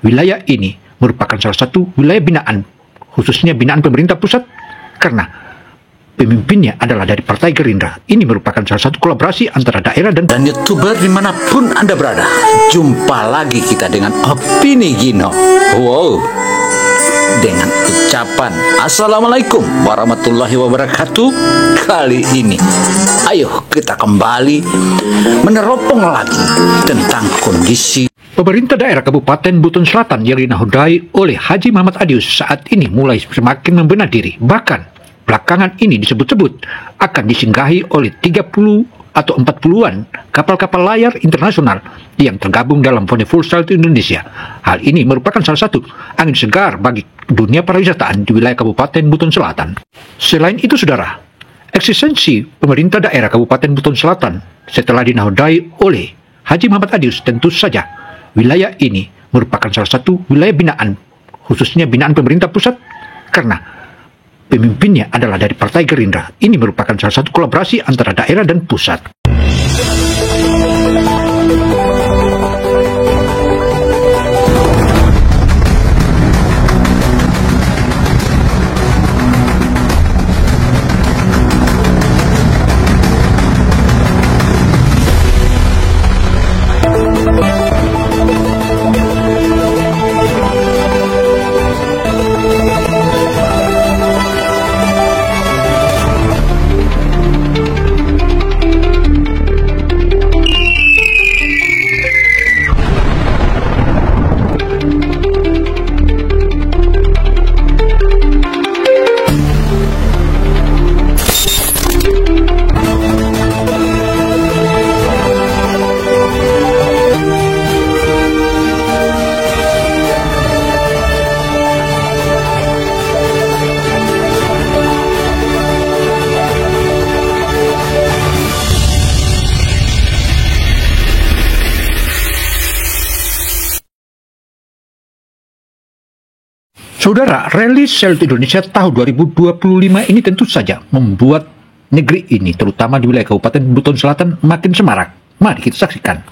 wilayah ini merupakan salah satu wilayah binaan, khususnya binaan pemerintah pusat, karena pemimpinnya adalah dari Partai Gerindra. Ini merupakan salah satu kolaborasi antara daerah dan YouTuber dimanapun Anda berada. Jumpa lagi kita dengan Opini Gino. Wow, dengan ucapan Assalamualaikum warahmatullahi wabarakatuh. Kali ini ayo kita kembali meneropong lagi tentang kondisi pemerintah daerah Kabupaten Buton Selatan yang dinakodai oleh Haji Muhammad Adius saat ini mulai semakin membenah diri. Bahkan belakangan ini disebut-sebut akan disinggahi oleh 30 atau 40-an kapal-kapal layar internasional yang tergabung dalam Wonderful Sail to Indonesia. Hal ini merupakan salah satu angin segar bagi dunia pariwisataan di wilayah Kabupaten Buton Selatan. Selain itu, saudara, eksistensi pemerintah daerah Kabupaten Buton Selatan setelah dinakodai oleh Haji Muhammad Adius, tentu saja wilayah ini merupakan salah satu wilayah binaan, khususnya binaan pemerintah pusat, karena pemimpinnya adalah dari Partai Gerindra. Ini merupakan salah satu kolaborasi antara daerah dan pusat. Saudara, rilis Sail to Indonesia tahun 2025 ini tentu saja membuat negeri ini, terutama di wilayah Kabupaten Buton Selatan, makin semarak. Mari kita saksikan.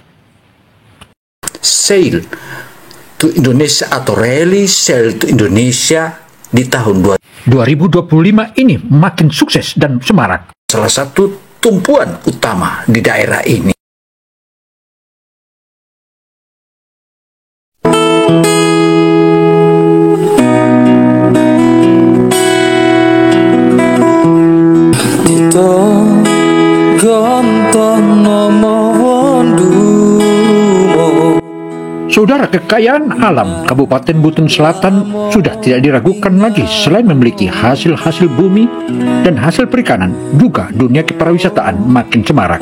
Sail to Indonesia atau rilis Sail to Indonesia di tahun 2025 ini makin sukses dan semarak. Salah satu tumpuan utama di daerah ini. Saudara, kekayaan alam Kabupaten Buton Selatan sudah tidak diragukan lagi. Selain memiliki hasil-hasil bumi dan hasil perikanan, juga dunia kepariwisataan makin semarak.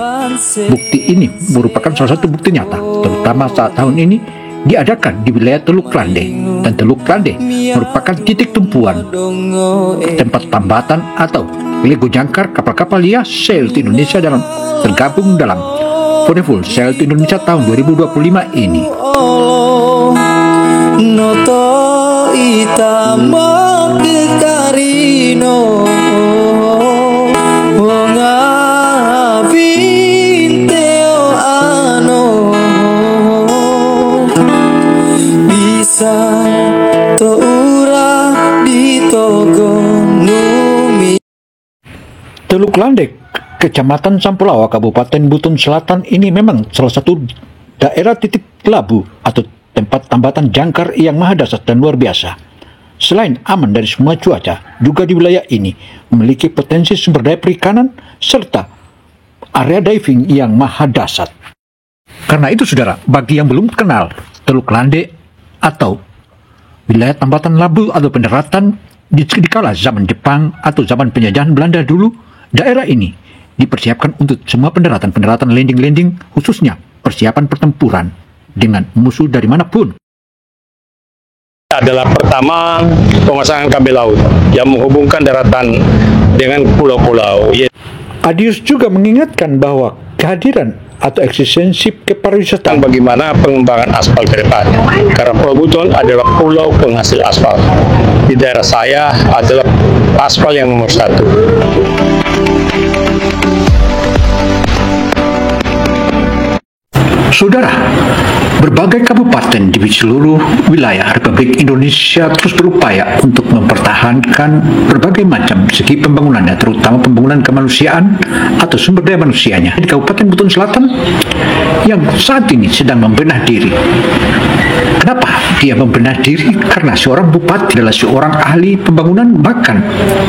Bukti ini merupakan salah satu bukti nyata, terutama saat tahun ini diadakan di wilayah Teluk Lande. Dan Teluk Lande merupakan titik tumpuan tempat tambatan atau lego jangkar kapal-kapal liar Sail to Indonesia dalam tergabung dalam Wonderful Sail to Indonesia tahun 2025 ini. Noto itama kekarino wonga vinteo ano bisa to ura ditogo numi. Teluk Lande, Kecamatan Sampulawa, Kabupaten Buton Selatan ini memang salah satu daerah titik labu atau tempat tambatan jangkar yang maha dahsyat dan luar biasa. Selain aman dari semua cuaca, juga di wilayah ini memiliki potensi sumber daya perikanan serta area diving yang maha dahsyat. Karena itu, saudara, bagi yang belum kenal Teluk Lande atau wilayah tambatan labu atau pendaratan di kala zaman Jepang atau zaman penjajahan Belanda dulu, daerah ini dipersiapkan untuk semua pendaratan landing-landing, khususnya persiapan pertempuran dengan musuh dari manapun. Adalah pertama pemasangan kabel laut yang menghubungkan daratan dengan pulau-pulau. Adius juga mengingatkan bahwa kehadiran atau eksistensi kepariwisataan Bagaimana pengembangan aspal ke depan, karena Pulau Buton adalah pulau penghasil aspal. Di daerah saya adalah aspal yang nomor 1. Saudara, Berbagai kabupaten di seluruh wilayah Republik Indonesia terus berupaya untuk mempertahankan berbagai macam segi pembangunannya, terutama pembangunan kemanusiaan atau sumber daya manusianya. Di Kabupaten Buton Selatan yang saat ini sedang membenah diri. Kenapa dia membenah diri? Karena seorang bupati adalah seorang ahli pembangunan, bahkan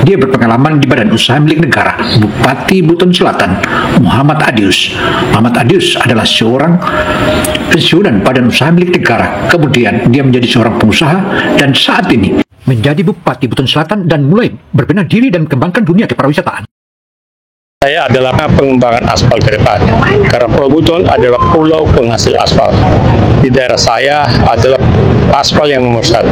dia berpengalaman di badan usaha milik negara. Bupati Buton Selatan, Muhammad Adius. Muhammad Adius adalah seorang pensiunan badan usaha milik negara. Kemudian dia menjadi seorang pengusaha dan saat ini menjadi Bupati Buton Selatan dan mulai berbenah diri dan mengembangkan dunia kepariwisataan. Saya adalah pengembangan aspal ke depan. Karena Pulau Buton adalah pulau penghasil aspal. Di daerah saya adalah aspal yang nomor 1.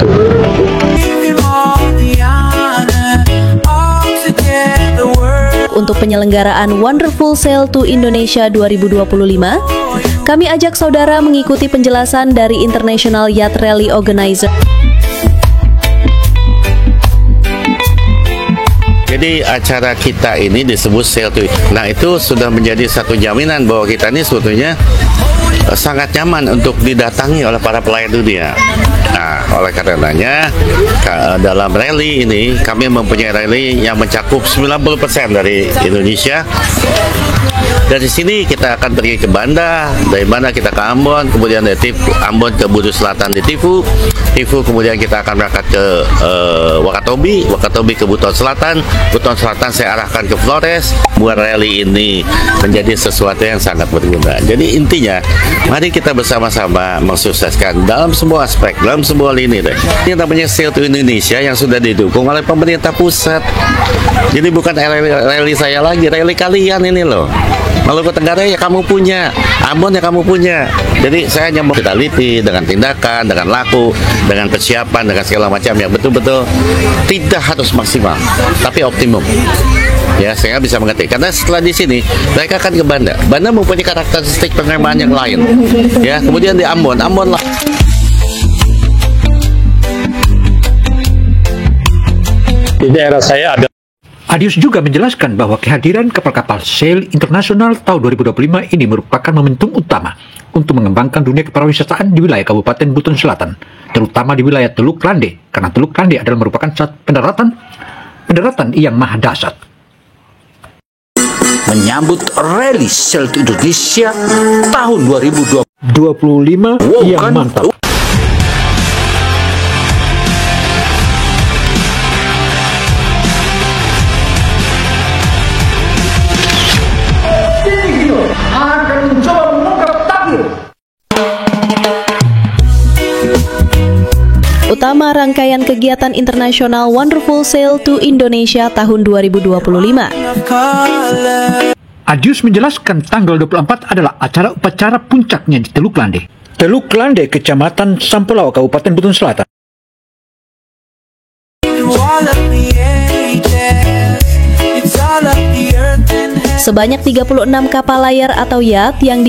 Untuk penyelenggaraan Wonderful Sail to Indonesia 2025, kami ajak saudara mengikuti penjelasan dari International Yacht Rally Organizer. Jadi acara kita ini disebut Sail to. Nah, itu sudah menjadi satu jaminan bahwa kita ini sebetulnya sangat nyaman untuk didatangi oleh para pelayar dunia. Nah, oleh karenanya dalam rally ini kami mempunyai rally yang mencakup 90% dari Indonesia. Dari sini kita akan pergi ke Banda, dari Banda kita ke Ambon, kemudian dari Ambon ke Buton Selatan di Tifu, kemudian kita akan berangkat ke Wakatobi ke Buton Selatan saya arahkan ke Flores. Buat rally ini menjadi sesuatu yang sangat berguna. Jadi intinya, mari kita bersama-sama mensukseskan dalam semua aspek, dalam semua lini deh. Ini namanya Sail to Indonesia yang sudah didukung oleh pemerintah pusat. Jadi bukan rally saya lagi, rally kalian ini loh. Maluku Tenggara ya kamu punya, Ambon ya kamu punya. Jadi saya hanya mau kita teliti dengan tindakan, dengan laku, dengan persiapan, dengan segala macam yang betul-betul tidak harus maksimal, tapi optimum. Ya, saya bisa mengerti. Karena setelah di sini mereka akan ke Banda. Banda mempunyai karakteristik penerimaan yang lain. Ya, kemudian di Ambon lah. Di daerah saya ada. Adius juga menjelaskan bahwa kehadiran kapal-kapal Sail Internasional tahun 2025 ini merupakan momentum utama untuk mengembangkan dunia kepariwisataan di wilayah Kabupaten Buton Selatan, terutama di wilayah Teluk Lande, karena Teluk Lande adalah merupakan pendaratan yang maha dahsyat. Menyambut rally Sail to Indonesia tahun 2025 yang kan? mantap. Utama rangkaian kegiatan internasional Wonderful Sail to Indonesia tahun 2025. Adius menjelaskan tanggal 24 adalah acara upacara puncaknya di Teluk Lande. Teluk Lande, Kecamatan Sampelawa, Kabupaten Buton Selatan. Sebanyak 36 kapal layar atau yacht yang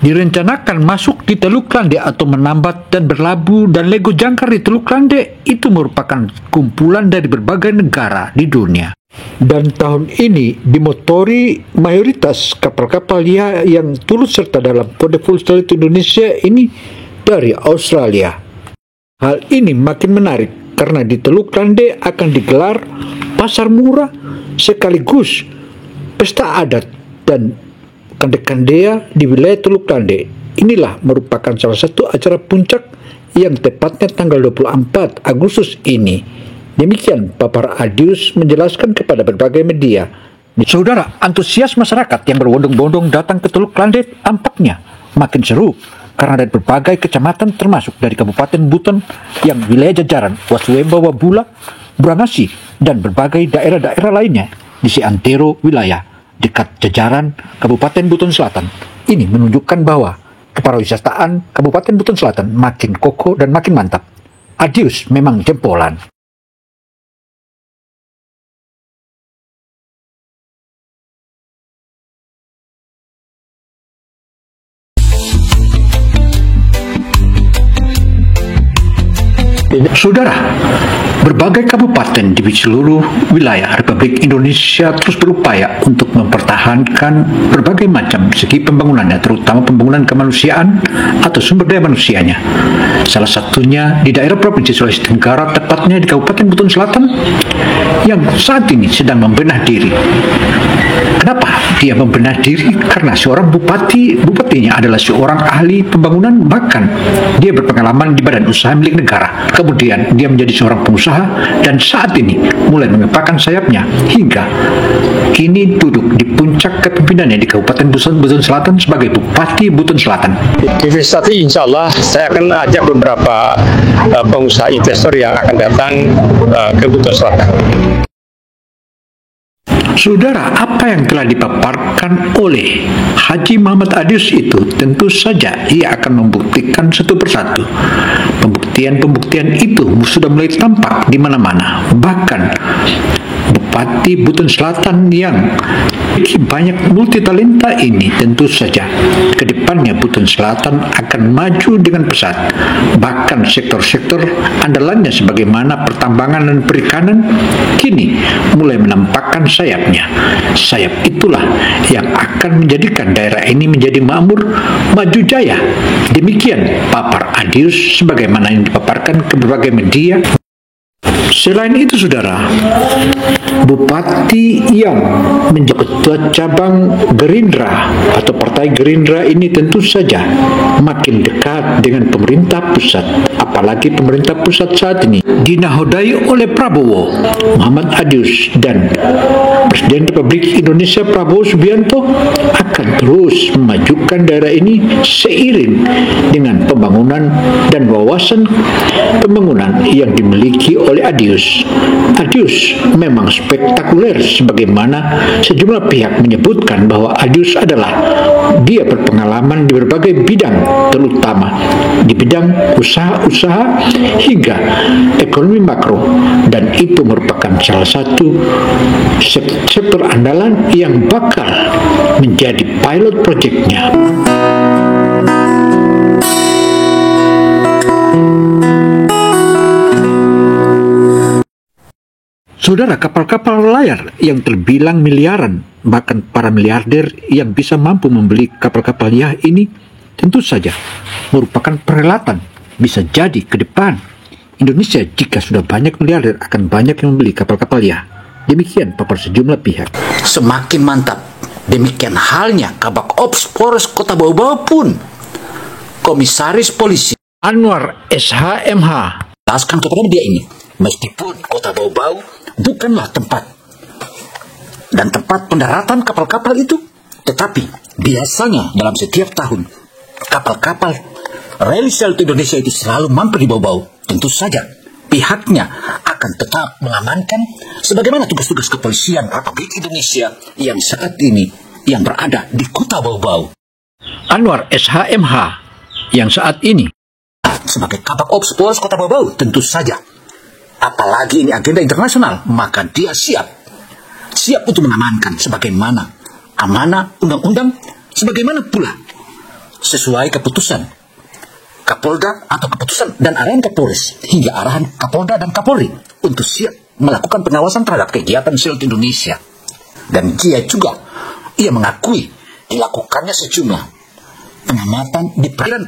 direncanakan masuk di Teluk Lande atau menambat dan berlabuh dan lego jangkar di Teluk Lande. Itu merupakan kumpulan dari berbagai negara di dunia. Dan tahun ini dimotori mayoritas kapal-kapal yang turut serta dalam Wonderful Sail to Indonesia ini dari Australia. Hal ini makin menarik karena di Teluk Lande akan digelar pasar murah sekaligus pesta adat dan kande-kandea di wilayah Teluk Lande. Inilah merupakan salah satu acara puncak yang tepatnya tanggal 24 Agustus ini. Demikian Papar Adius menjelaskan kepada berbagai media. Saudara, antusias masyarakat yang berbondong-bondong datang ke Teluk Lande tampaknya makin seru karena dari berbagai kecamatan termasuk dari Kabupaten Buton yang wilayah jajaran Wasuwemba, Wabula, Brangasi, dan berbagai daerah-daerah lainnya di seantero wilayah dekat jajaran Kabupaten Buton Selatan. Ini menunjukkan bahwa kepariwisataan Kabupaten Buton Selatan makin kokoh dan makin mantap. Adius memang jempolan. Saudara, berbagai kabupaten di seluruh wilayah Republik Indonesia terus berupaya untuk mempertahankan berbagai macam segi pembangunannya, terutama pembangunan kemanusiaan atau sumber daya manusianya. Salah satunya di daerah Provinsi Sulawesi Tenggara, tepatnya di Kabupaten Buton Selatan, yang saat ini sedang membenah diri. Kenapa dia membenah diri? Karena seorang bupatinya adalah seorang ahli pembangunan, bahkan dia berpengalaman di badan usaha milik negara. Kemudian dia menjadi seorang pengusaha dan saat ini mulai mengepakkan sayapnya hingga kini duduk di puncak kepemimpinannya di Kabupaten Buton Selatan sebagai Bupati Buton Selatan. Investasi insya Allah saya akan ajak beberapa pengusaha investor yang akan datang ke Buton Selatan. Saudara, apa yang telah dipaparkan oleh Haji Muhammad Adius itu tentu saja ia akan membuktikan satu persatu. Pembuktian itu sudah mulai tampak di mana-mana. Bahkan Bupati Buton Selatan yang banyak multitalenta ini tentu saja ke depannya Buton Selatan akan maju dengan pesat. Bahkan sektor-sektor andalannya sebagaimana pertambangan dan perikanan kini mulai menampakkan sayapnya. Sayap itulah yang akan menjadikan daerah ini menjadi makmur, maju jaya. Demikian papar Adius sebagaimana yang dipaparkan ke berbagai media. Selain itu, saudara, bupati yang menjadi ketua cabang Gerindra atau Partai Gerindra ini tentu saja makin dekat dengan pemerintah pusat. Apalagi pemerintah pusat saat ini dinahodai oleh Prabowo Muhammad Adius, dan Presiden Republik Indonesia Prabowo Subianto akan terus memajukan daerah ini seiring dengan pembangunan dan wawasan pembangunan yang dimiliki oleh Adius. Adius memang spektakuler sebagaimana sejumlah pihak menyebutkan bahwa Adius dia berpengalaman di berbagai bidang, terutama di bidang usaha-usaha hingga ekonomi makro, dan itu merupakan salah satu sektor andalan yang bakal menjadi pilot projectnya. Saudara, kapal-kapal layar yang terbilang miliaran, bahkan para miliarder yang bisa mampu membeli kapal-kapal Yah ini tentu saja merupakan perhelatan. Bisa jadi ke depan Indonesia jika sudah banyak miliarder akan banyak yang membeli kapal-kapal Yah. Demikian papar sejumlah pihak. Semakin mantap. Demikian halnya Kabak Ops Polres Kota Bau-Bau pun Komisaris Polisi Anwar SHMH jelaskan kepada media ini, meskipun Kota Bau-Bau bukanlah tempat pendaratan kapal-kapal itu, tetapi biasanya dalam setiap tahun kapal-kapal Rally Shelter Indonesia itu selalu mampir di Bau-Bau. Tentu saja pihaknya akan tetap mengamankan sebagaimana tugas-tugas kepolisian Republik Indonesia yang saat ini yang berada di Kota Bau-Bau. Anwar SHMH yang saat ini sebagai Kabak Ops Polres Kota Bau-Bau, tentu saja apalagi ini agenda internasional, maka dia siap untuk mengamankan sebagaimana amanah undang-undang, sebagaimana pula sesuai keputusan Kapolda atau keputusan dan arahan Kapolres hingga arahan Kapolda dan Kapolri untuk siap melakukan pengawasan terhadap kegiatan Shelter Indonesia. Dan dia juga mengakui dilakukannya sejumlah pengamatan di perairan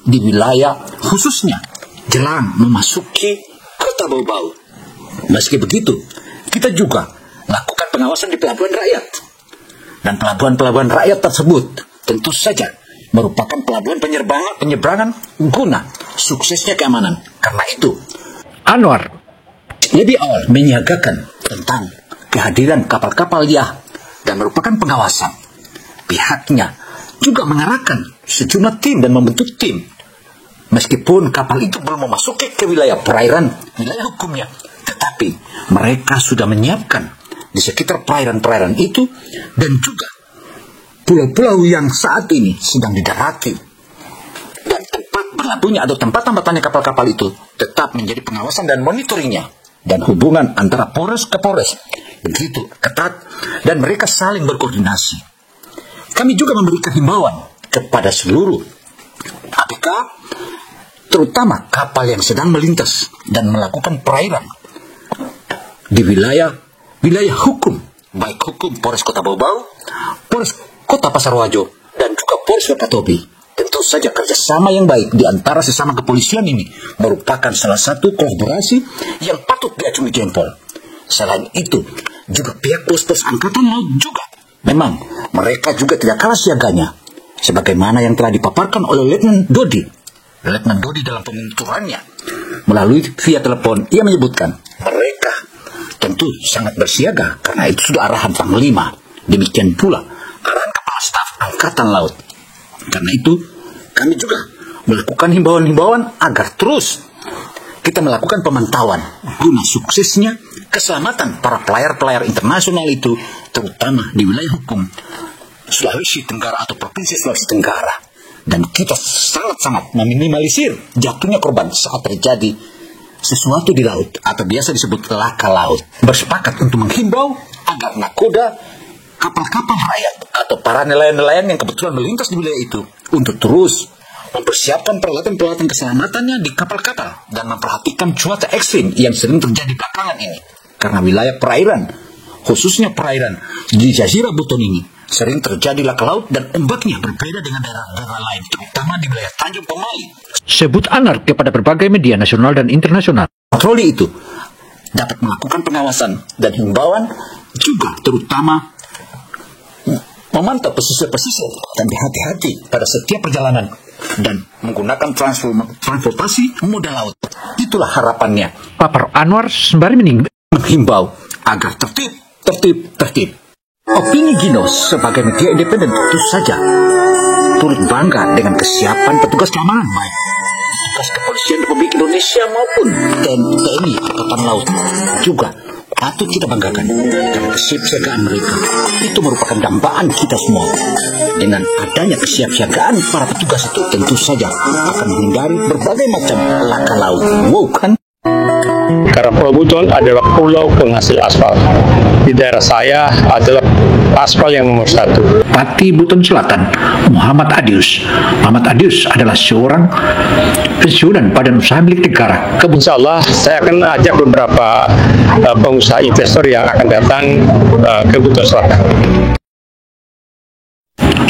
di wilayah khususnya jelang memasuki Kota Bau-Bau. Meski begitu, kita juga lakukan pengawasan di pelabuhan rakyat. Dan pelabuhan-pelabuhan rakyat tersebut tentu saja merupakan pelabuhan penyeberangan guna suksesnya keamanan. Karena itu, Anwar lebih awal menyiagakan tentang kehadiran kapal-kapal Yah dan merupakan pengawasan. Pihaknya juga mengarahkan sejumlah tim dan membentuk tim. Meskipun kapal itu belum memasuki ke wilayah perairan, wilayah hukumnya, tetapi mereka sudah menyiapkan di sekitar perairan-perairan itu dan juga pulau-pulau yang saat ini sedang didarati. Dan tempat berlabuhnya atau tempat tambatannya kapal-kapal itu tetap menjadi pengawasan dan monitoringnya. Dan hubungan antara Polres ke Polres begitu ketat dan mereka saling berkoordinasi. Kami juga memberikan himbauan kepada seluruh APK terutama kapal yang sedang melintas dan melakukan perairan di wilayah hukum, baik hukum Polres Kota Bau-Bau, Polres Kota Pasarwajo, dan juga Polres Wakatobi. Tentu saja kerjasama yang baik di antara sesama kepolisian ini merupakan salah satu kolaborasi yang patut diacungi jempol. Selain itu, juga pihak pos-pos Angkatan Laut juga. Memang, mereka juga tidak kalah siaganya. Sebagaimana yang telah dipaparkan oleh Letnan Dodi. Letnan Dodi dalam penuturannya melalui via telepon, ia menyebutkan mereka tentu sangat bersiaga karena itu sudah arahan Panglima. Demikian pula arahan Kepala Staf Angkatan Laut. Karena itu kami juga melakukan himbauan-himbauan agar terus kita melakukan pemantauan guna suksesnya keselamatan para pelayar-pelayar internasional itu, terutama di wilayah hukum Sulawesi Tenggara atau Provinsi Sulawesi Tenggara. Dan kita sangat-sangat meminimalisir jatuhnya korban saat terjadi sesuatu di laut atau biasa disebut laka laut. Bersepakat untuk menghimbau agar nakoda, kapal-kapal rakyat atau para nelayan-nelayan yang kebetulan melintas di wilayah itu untuk terus mempersiapkan peralatan-peralatan keselamatannya di kapal-kapal dan memperhatikan cuaca ekstrim yang sering terjadi belakangan ini. Karena wilayah perairan, khususnya perairan di Jazirah Buton ini, sering terjadi laka laut dan ombaknya berbeda dengan daerah-daerah lain, terutama di wilayah Tanjung Pemali. Sebut Anar kepada berbagai media nasional dan internasional. Patroli itu dapat melakukan pengawasan dan himbauan juga terutama memantau pesisir-pesisir dan berhati-hati pada setiap perjalanan dan menggunakan transportasi moda laut. Itulah harapannya. Papar Anwar sembari menghimbau agar tertib. Opini Gino sebagai media independen tentu saja turut bangga dengan kesiapan petugas keamanan baik petugas kepolisian Republik Indonesia maupun TNI Angkatan Laut juga patut kita banggakan karena kesiapsiagaan mereka itu merupakan dambaan kita semua. Dengan adanya kesiapsiagaan para petugas itu tentu saja akan menghindari berbagai macam laka laut. Wow kan? Karena Pulau Buton adalah pulau penghasil aspal. Di daerah saya adalah aspal yang nomor 1. Pati Buton Selatan, Muhammad Adius. Muhammad Adius adalah seorang pensiunan badan usaha milik negara. Insya Allah saya akan ajak beberapa pengusaha investor yang akan datang ke Buton Selatan.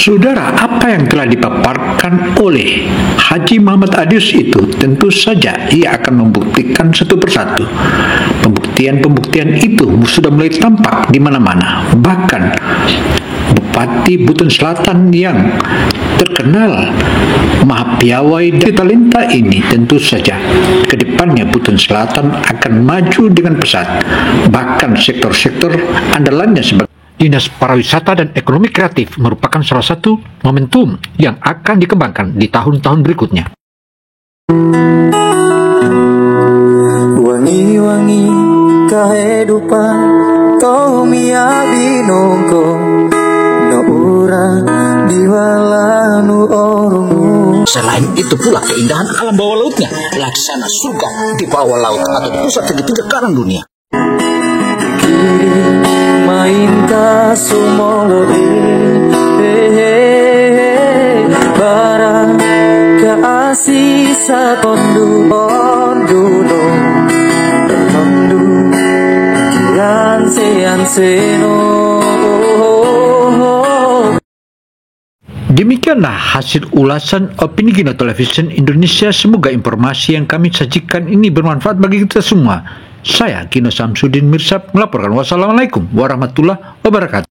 Saudara, apa yang telah dipaparkan oleh Haji Muhammad Adius itu tentu saja ia akan membuktikan satu persatu. Pembuktian-pembuktian itu sudah mulai tampak di mana-mana. Bahkan Bupati Buton Selatan yang terkenal maha piawai dan talenta ini tentu saja ke depannya Buton Selatan akan maju dengan pesat. Bahkan sektor-sektor andalannya sebagai Dinas Pariwisata dan Ekonomi Kreatif merupakan salah satu momentum yang akan dikembangkan di tahun-tahun berikutnya. Wangi-wangi kehidupan Tomia binongko no ura diwalanu orungu. Selain itu pula keindahan alam bawah lautnya, laksana surga di bawah laut atau di pusat segitiga karang dunia. Main kasumolo barang keasih satondu onduno tondu kian sean seno. Demikianlah hasil ulasan Opini Gino Television Indonesia. Semoga informasi yang kami sajikan ini bermanfaat bagi kita semua. Saya Gino Samsudin Mirsab melaporkan. Wassalamualaikum warahmatullahi wabarakatuh.